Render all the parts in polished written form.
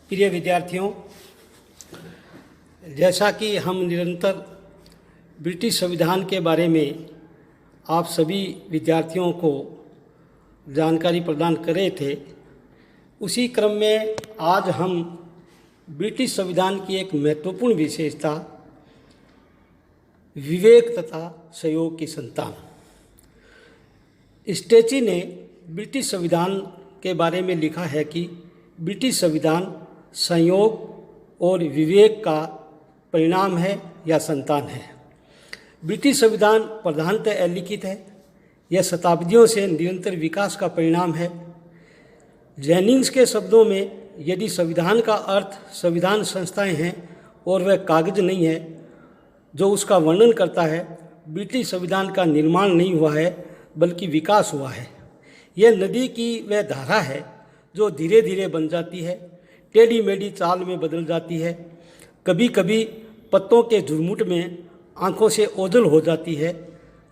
प्रिय विद्यार्थियों, जैसा कि हम निरंतर ब्रिटिश संविधान के बारे में आप सभी विद्यार्थियों को जानकारी प्रदान कर रहे थे, उसी क्रम में आज हम ब्रिटिश संविधान की एक महत्वपूर्ण विशेषता विवेक तथा सहयोग की संतान। स्टेची ने ब्रिटिश संविधान के बारे में लिखा है कि ब्रिटिश संविधान संयोग और विवेक का परिणाम है या संतान है। ब्रिटिश संविधान प्रधानतः अलिखित है। यह शताब्दियों से निरंतर विकास का परिणाम है। जेनिंग्स के शब्दों में, यदि संविधान का अर्थ संविधान संस्थाएं हैं और वह कागज नहीं है जो उसका वर्णन करता है, ब्रिटिश संविधान का निर्माण नहीं हुआ है बल्कि विकास हुआ है। यह नदी की वह धारा है जो धीरे धीरे बन जाती है, टेढ़ी मेढ़ी चाल में बदल जाती है, कभी कभी पत्तों के झुरमुट में आंखों से ओझल हो जाती है।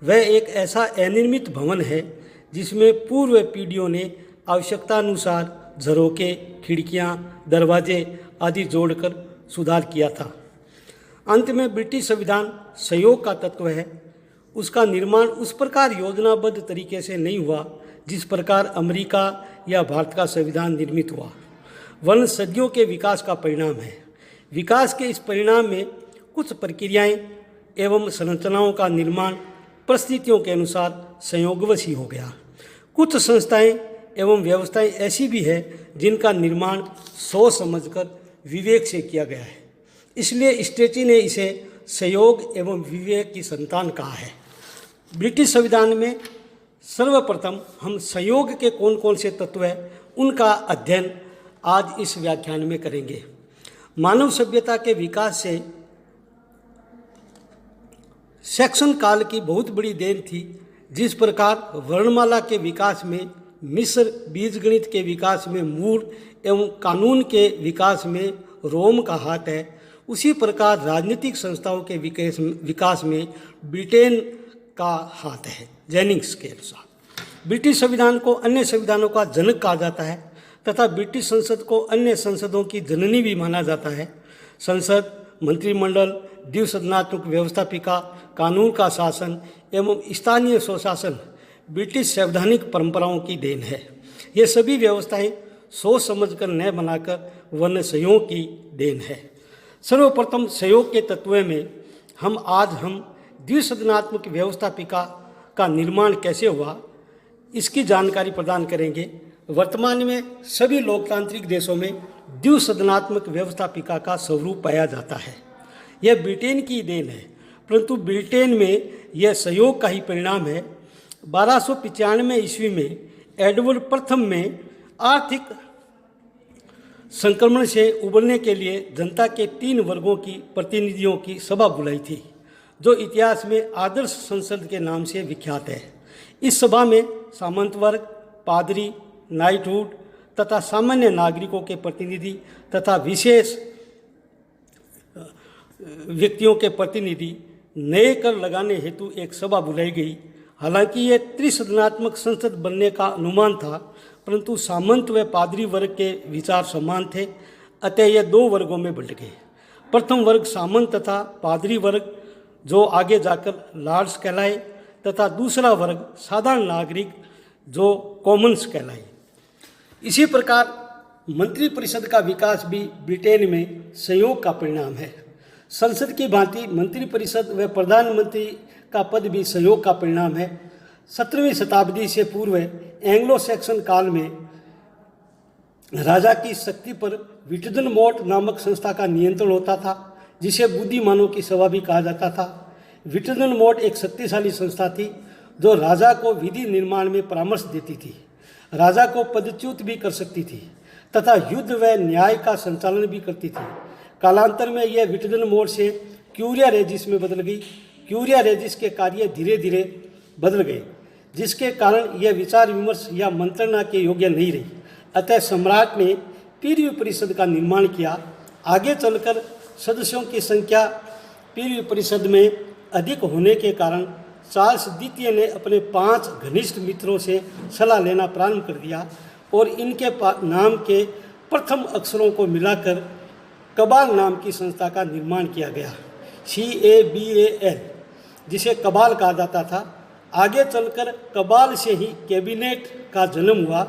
वह एक ऐसा अनिर्मित भवन है जिसमें पूर्व पीढ़ियों ने आवश्यकतानुसार झरोके, खिड़कियां, दरवाजे आदि जोड़कर सुधार किया था। अंत में ब्रिटिश संविधान सहयोग का तत्व है। उसका निर्माण उस प्रकार योजनाबद्ध तरीके से नहीं हुआ जिस प्रकार अमेरिका या भारत का संविधान निर्मित हुआ, वरन सदियों के विकास का परिणाम है। विकास के इस परिणाम में कुछ प्रक्रियाएं एवं संरचनाओं का निर्माण परिस्थितियों के अनुसार संयोगवश ही हो गया। कुछ संस्थाएं एवं व्यवस्थाएं ऐसी भी है जिनका निर्माण सोच समझकर विवेक से किया गया है। इसलिए स्टेची ने इसे सहयोग एवं विवेक की संतान कहा है। ब्रिटिश संविधान में सर्वप्रथम हम सहयोग के कौन कौन से तत्व हैं उनका अध्ययन आज इस व्याख्यान में करेंगे। मानव सभ्यता के विकास से सेक्शन काल की बहुत बड़ी देन थी। जिस प्रकार वर्णमाला के विकास में, मिस्र बीजगणित के विकास में मूल एवं कानून के विकास में रोम का हाथ है, उसी प्रकार राजनीतिक संस्थाओं के विकास में ब्रिटेन का हाथ है। जेनिंग्स के अनुसार ब्रिटिश संविधान को अन्य संविधानों का जनक कहा जाता है तथा ब्रिटिश संसद को अन्य संसदों की जननी भी माना जाता है। संसद, मंत्रिमंडल, द्विसदनात्मक व्यवस्थापिका, कानून का शासन एवं स्थानीय स्वशासन ब्रिटिश संवैधानिक परंपराओं की देन है। ये सभी व्यवस्थाएं सोच समझकर न बनाकर वरन सहयोग की देन है। सर्वप्रथम सहयोग के तत्व में हम द्विसदनात्मक व्यवस्थापिका का निर्माण कैसे हुआ इसकी जानकारी प्रदान करेंगे। वर्तमान में सभी लोकतांत्रिक देशों में द्विसदनात्मक व्यवस्थापिका का स्वरूप पाया जाता है। यह ब्रिटेन की देन है, परंतु ब्रिटेन में यह सहयोग का ही परिणाम है। 1295 ईस्वी में एडवर्ड प्रथम में आर्थिक संक्रमण से उबरने के लिए जनता के 3 वर्गों की प्रतिनिधियों की सभा बुलाई थी, जो इतिहास में आदर्श संसद के नाम से विख्यात है। इस सभा में सामंत वर्ग, पादरी, नाइटहुड तथा सामान्य नागरिकों के प्रतिनिधि तथा विशेष व्यक्तियों के प्रतिनिधि नए कर लगाने हेतु एक सभा बुलाई गई। हालांकि यह त्रिसदनात्मक संसद बनने का अनुमान था, परंतु सामंत व पादरी वर्ग के विचार समान थे, अतः यह 2 वर्गों में बंट गए। प्रथम वर्ग सामंत तथा पादरी वर्ग, जो आगे जाकर लॉर्ड्स कहलाए, तथा दूसरा वर्ग साधारण नागरिक, जो कॉमन्स कहलाए। इसी प्रकार मंत्रिपरिषद का विकास भी ब्रिटेन में सहयोग का परिणाम है। संसद की भांति मंत्रिपरिषद व प्रधानमंत्री का पद भी सहयोग का परिणाम है। 17वीं शताब्दी से पूर्व एंग्लो सैक्सन काल में राजा की शक्ति पर विटजन मोट नामक संस्था का नियंत्रण होता था, जिसे बुद्धिमानों की सभा भी कहा जाता था। विटजन मोट एक शक्तिशाली संस्था थी जो राजा को विधि निर्माण में परामर्श देती थी, राजा को पदच्युत भी कर सकती थी तथा युद्ध व न्याय का संचालन भी करती थी। कालांतर में यह विटजन मोट से क्यूरिया रेजिस में बदल गई। क्यूरिया रेजिस के कार्य धीरे धीरे बदल गए, जिसके कारण यह विचार विमर्श या मंत्रणा के योग्य नहीं रही। अतः सम्राट ने पीरवी परिषद का निर्माण किया। आगे चलकर सदस्यों की संख्या पीरवी परिषद में अधिक होने के कारण चार्ल्स द्वितीय ने अपने 5 घनिष्ठ मित्रों से सलाह लेना प्रारंभ कर दिया और इनके नाम के प्रथम अक्षरों को मिलाकर कबाल नाम की संस्था का निर्माण किया गया, CABAL, जिसे कबाल कहा जाता था। आगे चलकर कबाल से ही कैबिनेट का जन्म हुआ।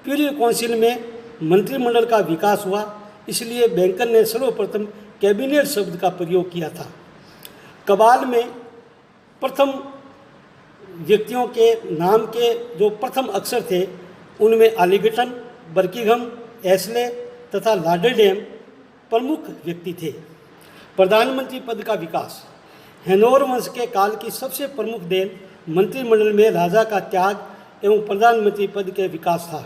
प्रीवी काउंसिल में मंत्रिमंडल का विकास हुआ, इसलिए बैंकर ने सर्वप्रथम कैबिनेट शब्द का प्रयोग किया था। कबाल में प्रथम व्यक्तियों के नाम के जो प्रथम अक्षर थे उनमें आलिगटन, बर्किंघम, एस्ले तथा लाडरडेम प्रमुख व्यक्ति थे। प्रधानमंत्री पद का विकास। हैनोवर वंश के काल की सबसे प्रमुख देन मंत्रिमंडल में राजा का त्याग एवं प्रधानमंत्री पद के विकास था।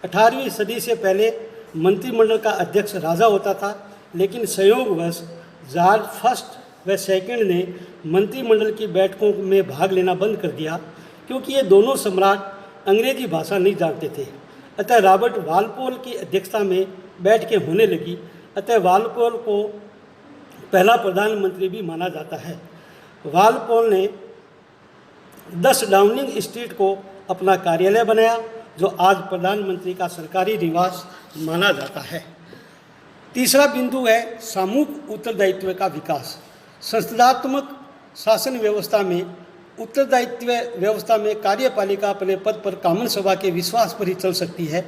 18वीं सदी से पहले मंत्रिमंडल का अध्यक्ष राजा होता था, लेकिन संयोगवश जॉर्ज फर्स्ट व सेकंड ने मंत्रिमंडल की बैठकों में भाग लेना बंद कर दिया, क्योंकि ये दोनों सम्राट अंग्रेजी भाषा नहीं जानते थे। अतः रॉबर्ट वालपोल की अध्यक्षता में बैठकें होने लगी। अतः वालपोल को पहला प्रधानमंत्री भी माना जाता है। वालपोल ने 10 डाउनिंग स्ट्रीट को अपना कार्यालय बनाया, जो आज प्रधानमंत्री का सरकारी निवास माना जाता है। तीसरा बिंदु है सामूहिक उत्तरदायित्व का विकास। संस्थात्मक शासन व्यवस्था में उत्तरदायित्व व्यवस्था में कार्यपालिका अपने पद पर कामन सभा के विश्वास पर ही चल सकती है।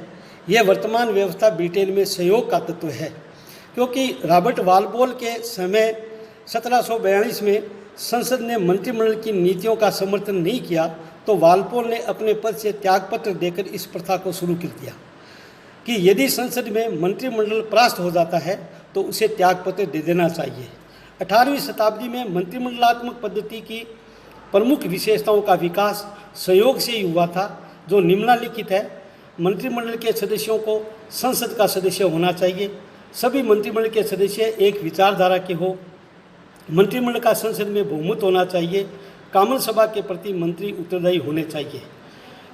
यह वर्तमान व्यवस्था ब्रिटेन में सहयोग का तत्व है, क्योंकि रॉबर्ट वालपोल के समय 1742 में संसद ने मंत्रिमंडल की नीतियों का समर्थन नहीं किया, तो वालपोल ने अपने पद से त्यागपत्र देकर इस प्रथा को शुरू कर दिया कि यदि संसद में मंत्रिमंडल परास्त हो जाता है तो उसे त्यागपत्र दे देना चाहिए। 18वीं शताब्दी में मंत्रिमंडलात्मक पद्धति की प्रमुख विशेषताओं का विकास संयोग से ही हुआ था, जो निम्नलिखित है। मंत्रिमंडल के सदस्यों को संसद का सदस्य होना चाहिए। सभी मंत्रिमंडल के सदस्य एक विचारधारा के हो। मंत्रिमंडल का संसद में बहुमत होना चाहिए। कामन सभा के प्रति मंत्री उत्तरदायी होने चाहिए।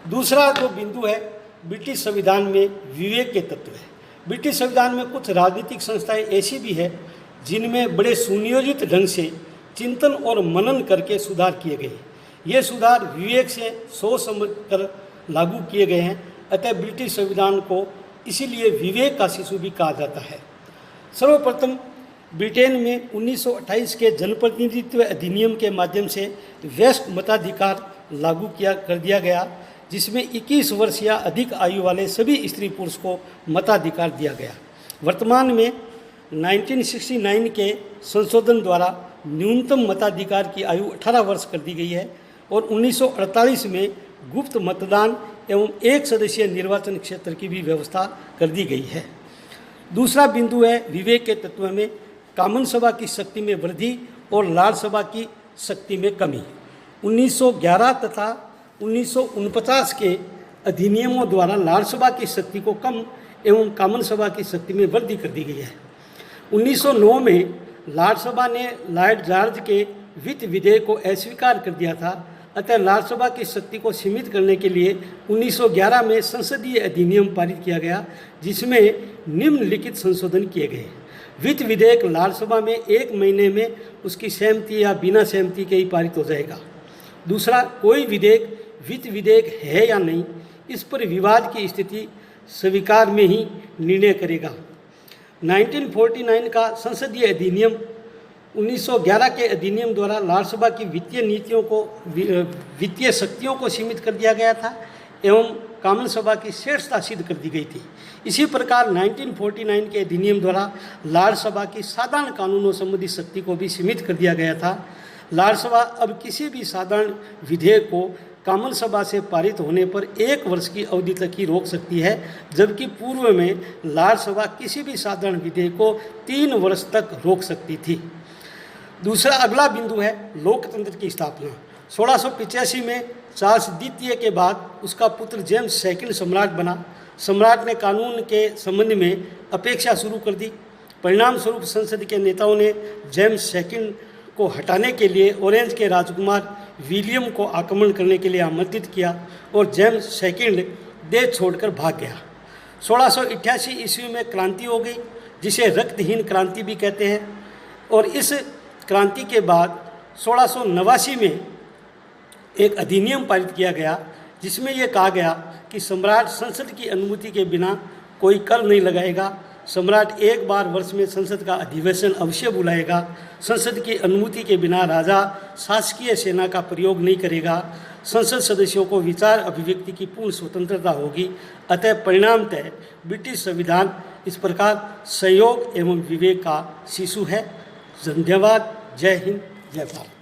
दूसरा जो बिंदु है, ब्रिटिश संविधान में विवेक के तत्व है। ब्रिटिश संविधान में कुछ राजनीतिक संस्थाएं ऐसी भी है जिनमें बड़े सुनियोजित ढंग से चिंतन और मनन करके सुधार किए गए। ये सुधार विवेक से सोच समझ कर लागू किए गए हैं। अतः ब्रिटिश संविधान को इसीलिए विवेक का शिशु भी कहा जाता है। सर्वप्रथम ब्रिटेन में 1928 के जनप्रतिनिधित्व अधिनियम के माध्यम से वयस्क मताधिकार लागू कर दिया गया, जिसमें 21 वर्ष या अधिक आयु वाले सभी स्त्री पुरुष को मताधिकार दिया गया। वर्तमान में 1969 के संशोधन द्वारा न्यूनतम मताधिकार की आयु 18 वर्ष कर दी गई है और 1948 में गुप्त मतदान एवं एक सदस्यीय निर्वाचन क्षेत्र की भी व्यवस्था कर दी गई है। दूसरा बिंदु है विवेक के तत्व में कामन सभा की शक्ति में वृद्धि और लाल सभा की शक्ति में कमी। 1911 तथा 1949 के अधिनियमों द्वारा लाल सभा की शक्ति को कम एवं कामन सभा की शक्ति में वृद्धि कर दी गई है। 1909 में लाल सभा ने लॉर्ड जॉर्ज के वित्त विधेयक को अस्वीकार कर दिया था। अतः लाल सभा की शक्ति को सीमित करने के लिए 1911 में संसदीय अधिनियम पारित किया गया, जिसमें निम्नलिखित संशोधन किए गए। वित्त विधेयक लाल सभा में 1 महीने में उसकी सहमति या बिना सहमति के ही पारित हो जाएगा। दूसरा, कोई विधेयक वित्त विधेयक है या नहीं, इस पर विवाद की स्थिति स्वीकार में ही निर्णय करेगा। 1949 का संसदीय अधिनियम 1911 के अधिनियम द्वारा लाल सभा की वित्तीय शक्तियों को सीमित कर दिया गया था एवं कामन सभा की श्रेष्ठता सिद्ध कर दी गई थी। इसी प्रकार 1949 के अधिनियम द्वारा लाल सभा की साधारण कानूनों संबंधी शक्ति को भी सीमित कर दिया गया था। लाल सभा अब किसी भी साधारण विधेयक को कामन सभा से पारित होने पर 1 वर्ष की अवधि तक ही रोक सकती है, जबकि पूर्व में लाल सभा किसी भी साधारण विधेयक को 3 वर्ष तक रोक सकती थी। दूसरा अगला बिंदु है लोकतंत्र की स्थापना। 1685 में चार्ल्स द्वितीय के बाद उसका पुत्र जेम्स सेकंड सम्राट बना। सम्राट ने कानून के संबंध में अपेक्षा शुरू कर दी। परिणाम स्वरूप संसद के नेताओं ने जेम्स सेकंड को हटाने के लिए ऑरेंज के राजकुमार विलियम को आक्रमण करने के लिए आमंत्रित किया और जेम्स सेकंड देश छोड़कर भाग गया। 1688 ईस्वी में क्रांति हो गई, जिसे रक्तहीन क्रांति भी कहते हैं। और इस क्रांति के बाद 1689 में एक अधिनियम पारित किया गया, जिसमें यह कहा गया कि सम्राट संसद की अनुमति के बिना कोई कर नहीं लगाएगा। सम्राट एक बार वर्ष में संसद का अधिवेशन अवश्य बुलाएगा। संसद की अनुमति के बिना राजा शासकीय सेना का प्रयोग नहीं करेगा। संसद सदस्यों को विचार अभिव्यक्ति की पूर्ण स्वतंत्रता होगी। अतः परिणामतः ब्रिटिश संविधान इस प्रकार सहयोग एवं विवेक का शिशु है। धन्यवाद। जय हिंद, जय भारत।